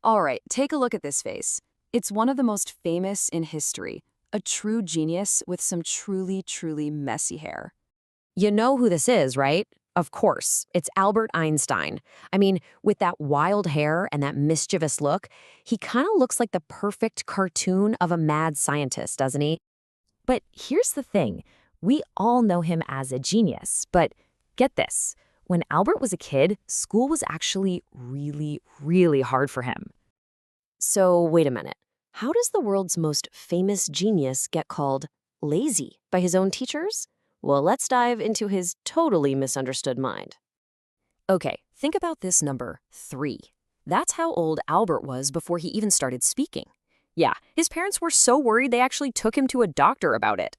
All right, take a look at this face. It's one of the most famous in history, a true genius with some truly, truly messy hair. You know who this is, right? Of course, it's Albert Einstein. I mean, with that wild hair and that mischievous look, he kind of looks like the perfect cartoon of a mad scientist, doesn't he? But here's the thing. We all know him as a genius, but get this. When Albert was a kid, school was actually really, really hard for him. So wait a minute. How does the world's most famous genius get called lazy by his own teachers? Well, let's dive into his totally misunderstood mind. Okay, think about this number 3. That's how old Albert was before he even started speaking. Yeah, his parents were so worried they actually took him to a doctor about it.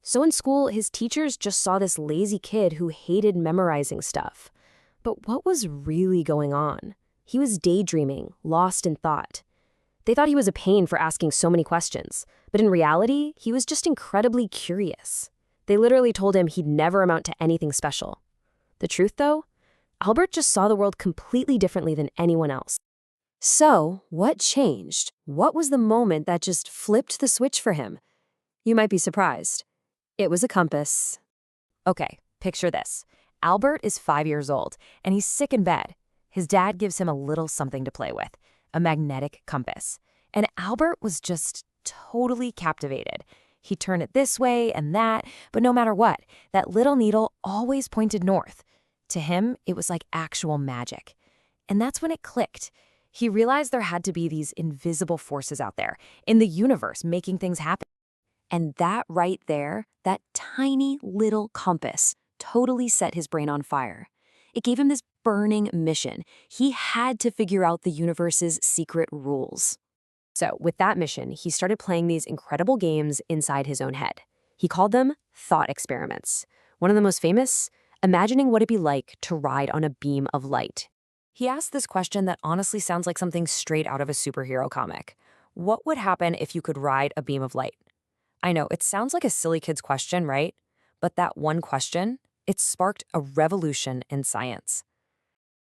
So in school, his teachers just saw this lazy kid who hated memorizing stuff. But what was really going on? He was daydreaming, lost in thought. They thought he was a pain for asking so many questions, but in reality, he was just incredibly curious. They literally told him he'd never amount to anything special. The truth, though? Albert just saw the world completely differently than anyone else. So, what changed? What was the moment that just flipped the switch for him? You might be surprised. It was a compass. Okay, picture this. Albert is 5 years old, and he's sick in bed. His dad gives him a little something to play with, a magnetic compass. And Albert was just totally captivated. He'd turn it this way and that, but no matter what, that little needle always pointed north. To him, it was like actual magic. And that's when it clicked. He realized there had to be these invisible forces out there in the universe making things happen. And that right there, that tiny little compass, totally set his brain on fire. It gave him this burning mission. He had to figure out the universe's secret rules. So with that mission, he started playing these incredible games inside his own head. He called them thought experiments. One of the most famous, imagining what it'd be like to ride on a beam of light. He asked this question that honestly sounds like something straight out of a superhero comic. What would happen if you could ride a beam of light? I know, it sounds like a silly kid's question, right? But that one question, it sparked a revolution in science.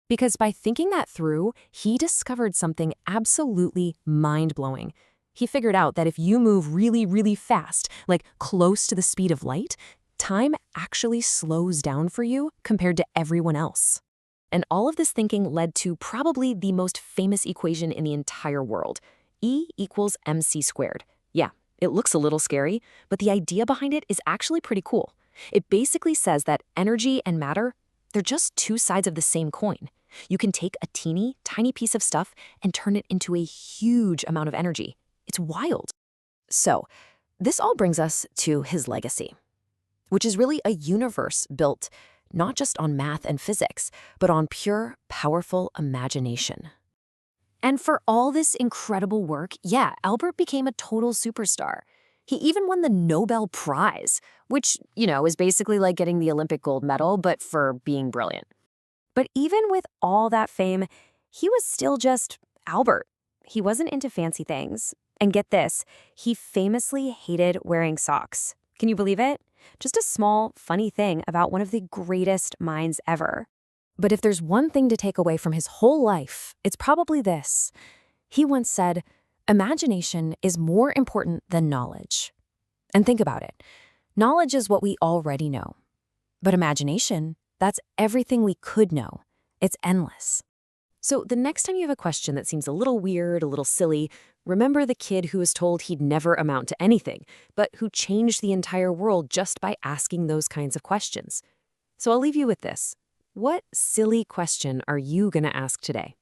Because by thinking that through, he discovered something absolutely mind-blowing. He figured out that if you move really, really fast, like close to the speed of light, time actually slows down for you compared to everyone else. And all of this thinking led to probably the most famous equation in the entire world, E equals mc squared. Yeah, it looks a little scary, but the idea behind it is actually pretty cool. It basically says that energy and matter, they're just two sides of the same coin. You can take a teeny, tiny piece of stuff and turn it into a huge amount of energy. It's wild. So, this all brings us to his legacy, which is really a universe built not just on math and physics, but on pure, powerful imagination. And for all this incredible work, yeah, Albert became a total superstar. He even won the Nobel Prize, which, is basically like getting the Olympic gold medal, but for being brilliant. But even with all that fame, he was still just Albert. He wasn't into fancy things. And get this, he famously hated wearing socks. Can you believe it? Just a small, funny thing about one of the greatest minds ever. But if there's one thing to take away from his whole life, it's probably this. He once said, "Imagination is more important than knowledge." And think about it. Knowledge is what we already know. But imagination, that's everything we could know. It's endless. So the next time you have a question that seems a little weird, a little silly, remember the kid who was told he'd never amount to anything, but who changed the entire world just by asking those kinds of questions. So I'll leave you with this. What silly question are you going to ask today?